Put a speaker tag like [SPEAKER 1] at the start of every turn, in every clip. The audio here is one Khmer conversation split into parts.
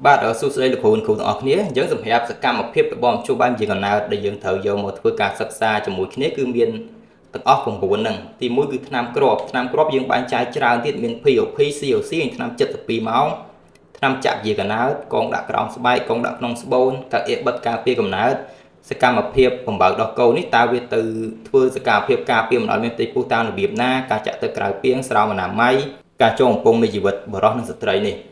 [SPEAKER 1] បាទសួស្តីលោកគ្រូទាំងអស់គ្នាយើងសម្រាប់សកម្មភាពរបស់ជួបបានជាកណ្ដាលដែលយើងត្រូវយកមកធ្វើការសិក្សាជាមួយគ្នាគឺមានទាំងអស់9ហ្នឹងទី1គឺថ្នាំគ្រាប់យើងបែងចែកច្រើនទៀតមាន POP COC ថ្នាំ72ម៉ោងថ្នាំចាក់ជាកណ្ដាលកងដាក់ក្រោមស្បែកកងដាក់ក្នុងស្បូនកាអៀបិទការពារកំណើតសកម្មភាពបំបើកដោះកូននេះតើវាទៅធ្វើសកម្មភាពការពារមិនឲ្យមានផ្ទៃពោះតាមរបៀបណាការចាក់ទឹកក្រៅពាងស្រោមអនាម័យការចូលកំពុងនៃជីវិតបរិសុទ្ធនិងស្ត្រីនេះ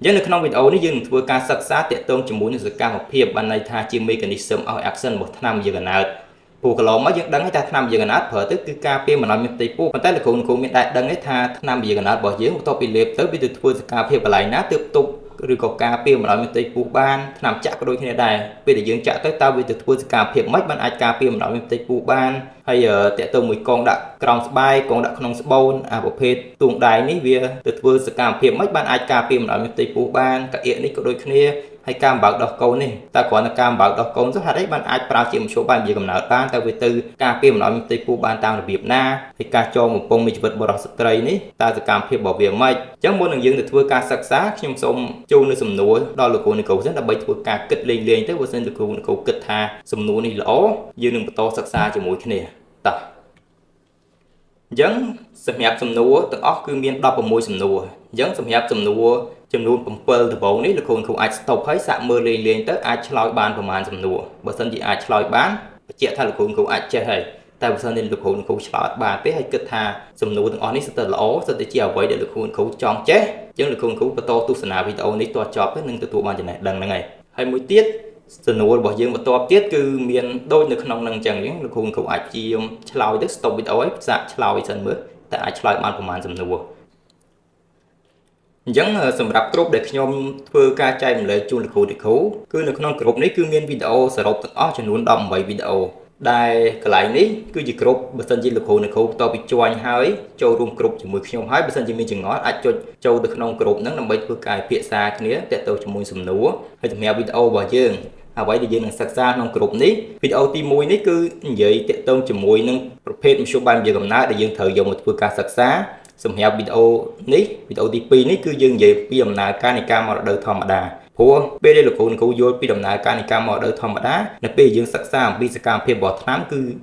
[SPEAKER 1] យើងនៅក្នុងវីដេអូនេះយើងនឹងធ្វើការសិក្សាទាក់ទងជាមួយនឹងសកម្មភាពបានន័យថាជា mechanism of action របស់ថ្នាំយាកណាតពូកន្លងមកយើងដឹងថាថ្នាំយាកណាតប្រើទៅគឺការពារមិនឲ្យមានផ្ទៃពោះប៉ុន្តែលោកគ្រូមានដែរដឹងថាថ្នាំយាកណាតរបស់យើងបន្ទាប់ពីលេបទៅវាទៅធ្វើសកម្មភាពកន្លែងណាទើបទប់ឬក៏ការពារមិនឲ្យមានផ្ទៃពោះបានថ្នាំចាក់ក៏ដូចគ្នាដែរពេលដែលយើងចាក់ទៅតើវាទៅធ្វើសកម្មភាពម៉េចបានអាចការពារមិនឲ្យមានផ្ទៃពោះបានហើយតាក់ទងមួយកងដាក់ក្រោមស្បែកកងដាក់ក្នុងស្បូនប្រភេទទួងដៃនេះវាទៅធ្វើសកម្មភាពម៉េចបានអាចការពារមិនឲ្យមានផ្ទៃពោះបានកៀកនេះក៏ដូចគ្នាហើយការបំបើកដោះកូននេះតើគ្រាន់តែការបំបើកដោះកូនទៅហេតុអីបានអាចប្រើជាមធ្យោបាយនិយាយកំណើតបានតើវាទៅការពារមិនឲ្យមានផ្ទៃពោះបានតាមរបៀបណាហើយការចងបំពង់នៃជីវិតបរិសុទ្ធស្ត្រីនេះតើសកម្មភាពរបស់វាម៉េចអញ្ចឹងមុននឹងយើងទៅធ្វើការសិក្សាខ្ញុំសូមចូលនៅសំណួរដល់លោកគ្រូនិកូសិនដើម្បីធ្វើការគិតលេងទៅបើសិនលោកគ្រូនិកូគិតថាសំណួរនេះល្អយើងនឹងបន្តសិក្សាជាមួយគ្នាតោះអញ្ចឹងសម្រាប់សំណួរទាំងអស់គឺមាន16សំណួរអញ្ចឹងសម្រាប់សំណួរចំនួន7ដំបូងនេះលោកគ្រូអាចស្តុបហើយសាកមើលលេងទៅអាចឆ្លើយបានប្រមាណសំណួរបើសិនជាអាចឆ្លើយបានបញ្ជាក់ថាលោកគ្រូអាចចេះហើយតែបើសិនជាលោកគ្រូឆ្លើយបានទេហើយគិតថាសំណួរទាំងអស់នេះសិតតែល្អសិតតែជាអ្វីដែលលោកគ្រូចង់ចេះអញ្ចឹងលោកគ្រូបន្តទស្សនាវីដេអូនេះតចប់ទៅនឹងទទួលបានចំណេះដឹងហ្នឹងហើយមួយទៀតសំណួររបស់យើងបន្តទៀតគឺមានដូចនៅក្នុងនឹងអញ្ចឹងលោកគ្រូអាចជាឆ្លើយទៅស្តុបវីដេអូហើយសាកឆ្លើយសិនមើលតែអាចឆ្លើយបានប្រមាណសំណួរអញ្ចឹងសម្រាប់ក្រុមដែលខ្ញុំធ្វើការចែករំលែកជូនលោកគ្រូគឺនៅក្នុងក្រុមនេះគឺមានវីដេអូសរុបទាំងអស់ចំនួន18វីដេអូដែលកន្លែងនេះគឺជាក្រុមបើសិនជាលោកគ្រូបន្តពីជួញហើយចូលរួមក្រុមជាមួយខ្ញុំហើយបើសិនជាមានចង្អល់អាចចុចចូលទៅក្នុងក្រុមហ្នឹងដើម្បីធ្វើការពិភាក្សាគ្នាទាក់ទងជាមួយសំណួរហើយសម្រាប់វីដេអូរបស់យើងអ្វីដែលយើងនឹងសិក្សាក្នុងក្រុមនេះវីដេអូទី1នេះគឺនិយាយទាក់ទងជាមួយនឹងប្រភេទមធ្យោបាយនិយាយកំណើតដែលយើងត្រូវយកមកធ្វើការសិក្សាសម្រាប់វីដេអូនេះវីដេអូទី2នេះគឺយើងនិយាយពីដំណើរការនៃការមករដូវធម្មតាព្រោះពេលដែលលោកគ្រូយល់ពីដំណើរការនៃការមករដូវធម្មតានៅពេលយើងសិក្សាអំពីសកម្មភាពរបស់ថ្នា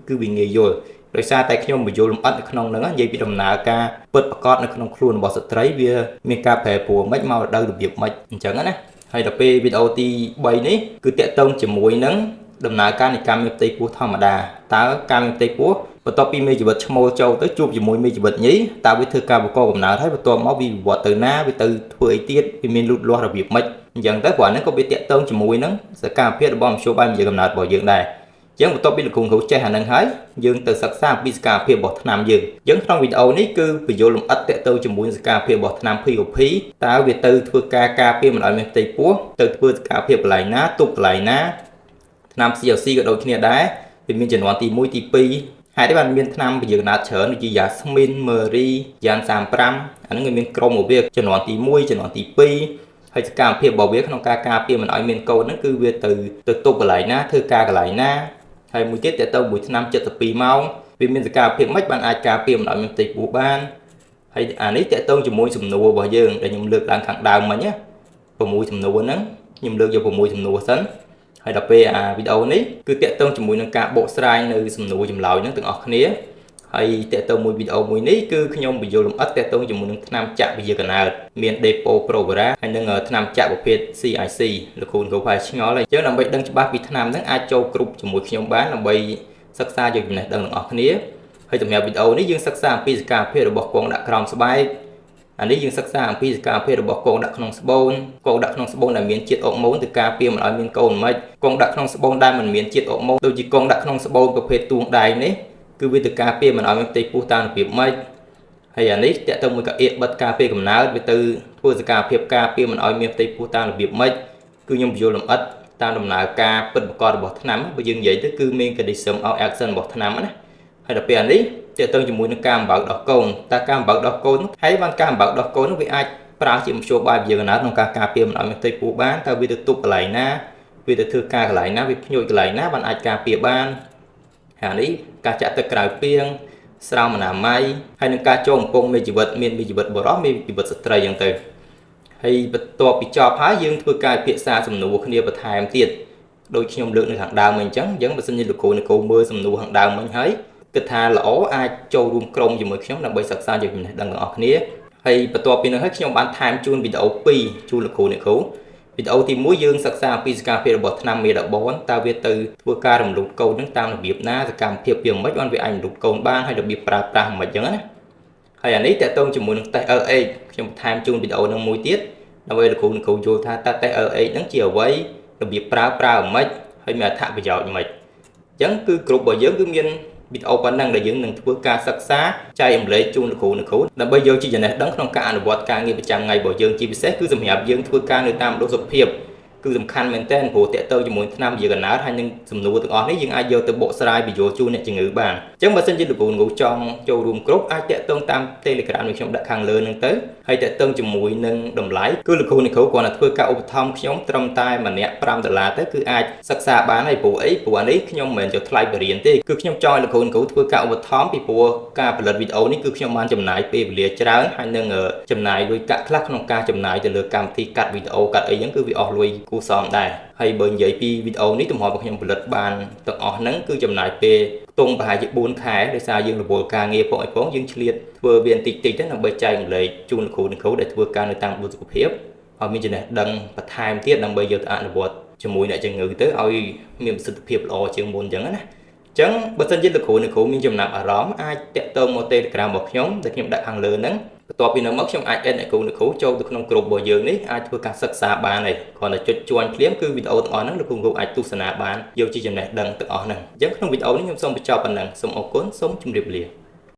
[SPEAKER 1] ំគឺវាងាយយល់ដោយសារតែខ្ញុំបញ្យល់លម្អិតនៅក្នុងហ្នឹងនិយាយពីដំណើរការពិតប្រាកដនៅក្នុងខ្លួនរបស់ស្ត្រីវាមានការប្រែប្រួលមិនមករដូវរបៀបមិនអញ្ចឹងណាហើយដល់ពេលវីដេអូទី3នេះគឺតាក់ទងជាមួយនឹងដំណើរការនៃការមានផ្ទៃពោះធម្មតាតើការមានផ្ទៃពោះបន្ទាប់ពីមេជីវិតឈ្មោលចូលទៅជួបជាមួយមេជីវិតញីតើវាធ្វើការបង្កកំណើតហើយបន្ទាប់មកវាវិវត្តទៅណាវាទៅធ្វើអីទៀតវាមានលូតលាស់របៀបម៉េចអញ្ចឹងទៅគ្រាន់តែក៏វាតាក់ទងជាមួយនឹងសកម្មភាពរបស់មធ្យោបាយនិយាយកំណើតរបស់យើងដែរអញ្ចឹងបន្ទាប់ពីលោកគ្រូចេះអានឹងហើយយើងទៅសិក្សាអំពីសកម្មភាពរបស់ថ្នាំយើងអញ្ចឹងក្នុងវីដេអូនេះគឺបញ្យល់លម្អិតតាក់ទងជាមួយសកម្មភាពរបស់ថ្នាំ POP តើវាទៅធ្វើការពារមិនឲ្យមានផ្ទៃពោះទៅធ្វើសកម្មភាពកន្លែងណាទប់កន្លែងណាថ្នាំ CLC ក៏ដូចគ្នាដែរវាមានចំនួនទី1ទី2ហើយបានមានថ្នាំវិញ្ញាណច្រើនដូចជា Yasmin, Mary, Yan 35អានឹងមានក្រុមរបស់វាចំនួនទី1ចំនួនទី2ហើយសកម្មភាពរបស់វាក្នុងការការពារមិនឲ្យមានកូនហ្នឹងគឺវាទៅទប់កន្លែងណាធ្វើការកន្លែងណាហើយមួយទៀតតើទៅមួយថ្នាំ72ម៉ោងវាមានសកម្មភាពម៉េចបានអាចការពារមិនឲ្យមានផ្ទៃពោះបានហើយអានេះតើទៅជាមួយសំណួររបស់យើងដែលខ្ញុំលើកឡើងខាងដើមមិញណា6សំណួរហ្នឹងខ្ញុំលើកយក6សំណួរសិនហើយដល់ពេលវីដេអូនេះគឺតាក់ទងជាមួយនឹងការបកស្រាយនៅសំណួរចម្លើយហ្នឹងទាំងអស់គ្នាហើយតាក់ទងមួយវីដេអូមួយនេះគឺខ្ញុំបញ្យល់លម្អិតតាក់ទងជាមួយនឹងថ្នាំចាក់វិទ្យាកណើតមាន Depo Provera ហើយនឹងថ្នាំចាក់ប្រភេទ CIC លោកគ្រូក៏phảiឆ្ងល់ហើយអញ្ចឹងដើម្បីដឹងច្បាស់ពីថ្នាំហ្នឹងអាចចូលក្រុមជាមួយខ្ញុំបានដើម្បីសិក្សាយកចំណេះដឹងទាំងអស់គ្នាហើយសម្រាប់វីដេអូនេះយើងសិក្សាអំពីសកម្មភាពរបស់កងដាក់ក្រោមស្បែកអានេះយើងសិក្សាអំពីសកម្មភាពរបស់កងដាក់ក្នុងស្បូនកងដាក់ក្នុងស្បូនដែលមានជាតិអុកម៉ូនទៅការពារមិនឲ្យមានកូនមិនកងដាក់ក្នុងស្បូនដែលមិនមានជាតិអុកម៉ូនដូចជាកងដាក់ក្នុងស្បូនប្រភេទទួងដៃនេះគឺវាទៅការពារមិនឲ្យមានផ្ទៃពោះតាមរបៀបម៉េចហើយអានេះតើទៅមួយកអៀបិទការពារកំណើតវាទៅធ្វើសកម្មភាពការពារមិនឲ្យមានផ្ទៃពោះតាមរបៀបម៉េចគឺខ្ញុំបញ្យល់លម្អិតតាមដំណើរការពិតប្រាកដរបស់ថ្នាំបើយើងនិយាយទៅគឺ mechanism of action របស់ថ្នាំណាហើយដល់ពេលអានេះតើទៅជាមួយនឹងការបំបើកដោះកូនតើការបំបើកដោះកូនហើយបានការបំបើកដោះកូននោះវាអាចប្រើជាមធ្យោបាយវិទ្យាកណើតក្នុងការការពារមិនឲ្យមានផ្ទៃពោះបានតើវាទៅទប់កន្លែងណាវាទៅធ្វើការកន្លែងណាវាភ្ញួយកន្លែងណាបានអាចការពារបានហើយនេះការចាក់ទឹកក្រៅពាងស្រោមអនាម័យហើយនឹងការចូលកំពង់មេជីវិតមានមេជីវិតបុរសមានជីវិតស្ត្រីអញ្ចឹងទៅហ ហើយបន្ទាប់ពីចប់ហើយយើងធ្វើការពិភាក្សាសំណួរគ្នាបន្ថែមទៀតដូចខ្ញុំលើកនៅខាងដើមអញ្ចឹងបើសិនជាលោកគ្រូមើលសំណួរខាងដើមមិញហើយគិតថាល្អអាចចូលរួមក្រុមជាមួយខ្ញុំដើម្បីសិក្សាជាចំណេះដឹងទាំងអស់គ្នាហើយបន្ទាប់ពីនោះហើយខ្ញុំបានថែមជូនវីដេអូ2ជូនលោកគ្រូវីដេអូទី1យើងសិក្សាអំពីសកម្មភាពរបស់ថ្នាំមេតាបនតើវាទៅធ្វើការរំលូតកូននឹងតាមរបៀបណាសកម្មភាពវាមិនបានវាអាចរំលូតកូនបានហើយរបៀបប្រើប្រាស់មិនអញ្ចឹងណាហើយអានេះតើតើជាមួយនឹងតេស្ត LH ខ្ញុំថែមជូនវីដេអូនឹងមួយទៀតដើម្បីលោកគ្រូយល់ថាតើតេស្ត LH ហ្នឹងជាអ្វីរបៀបប្រើមិនហើយមានអត្ថប្រយោជន៍មិនអញ្ចឹងគឺគ្រប់របស់យើងគឺមានវីដេអូប៉ុណ្ណឹងដែលយើងនឹងធ្វើការសិក្សាចែករំលែកជូនលោកគ្រូដើម្បីយកជាចំណេះដឹងក្នុងការអនុវត្តការងារប្រចាំថ្ងៃរបស់យើងជាពិសេសគឺសម្រាប់យើងធ្វើការនៅតាមមណ្ឌលសុខភាពគឺសំខាន់មែនទែនព្រោះតេតទៅជាមួយថ្នាំវាកណើតហើយនឹងសំណួរទាំងអស់នេះយើងអាចយកទៅបកស្រាយបញ្យល់ជូនអ្នកជំងឺបានអញ្ចឹងបើសិនជាលោកគ្រូចង់ចូលរួមក្រុមអាចតេតងតាម Telegram របស់ខ្ញុំដាក់ខាងលើហ្នឹងទៅហើយតេតងជាមួយនឹងតម្លៃគឺលោកគ្រូគ្រាន់តែធ្វើការឧបត្ថម្ភខ្ញុំត្រឹមតែម្នាក់$5ទៅគឺអាចសិក្សាបានហើយព្រោះអានេះខ្ញុំមិនមែនយកថ្លៃបរិញ្ញាបត្រទេគឺខ្ញុំចង់ឲ្យលោកគ្រូធ្វើការឧបត្ថម្ភពីព្រោះការផលិតវីដេអូនេះគឺខ្ញុំបានចំណាយពេលវេលាច្រើនហើយនឹងចំណាយលុយកាក់ខ្លះក្នុងការចំណាយទៅលើកម្មវិធីកាត់វីដេអូកាត់អីហ្នឹងគឺវាអស់លុយគួរសមដែរហើយបើនិយាយពីវីដេអូនេះទំហំរបស់ខ្ញុំផលិតបានទាំងអស់ហ្នឹងគឺចំណាយពេលខ្ទង់ប្រហែលជា4ខែដោយសារយើងរវល់ការងារផងយើងឆ្លៀតធ្វើវាបន្តិចទៅដើម្បីចែករំលែកជូនលោកគ្រូដែលធ្វើការនៅតាមមណ្ឌលសុខភាពឲ្យមានចំណេះដឹងបន្ថែមទៀតដើម្បីយកទៅអនុវត្តជាមួយអ្នកជំងឺទៅឲ្យមានប្រសិទ្ធភាពល្អជាងមុនអញ្ចឹងណាអញ្ចឹងបើសិនជាលោកគ្រូមានចំណាប់អារម្មណ៍អាចតាក់ទងមក Telegram របស់ខ្ញុំដែលខ្ញុំដាក់ខាងលើហ្នឹងបន្ទាប់ពីនោះមកខ្ញុំអាច add អ្នកគ្រូចូលទៅក្នុងក្រុមរបស់យើងនេះអាចធ្វើការសិក្សាបានហើយគ្រាន់តែចុច join ភ្លាមគឺវីដេអូទាំងអស់ហ្នឹងលោកគ្រូអាចទស្សនាបានយកជាចំណេះដឹងទាំងអស់ហ្នឹងអញ្ចឹងក្នុងវីដេអូនេះខ្ញុំសូមបញ្ចប់ប៉ុណ្ណឹងសូមអរគុណសូមជម្រាបលា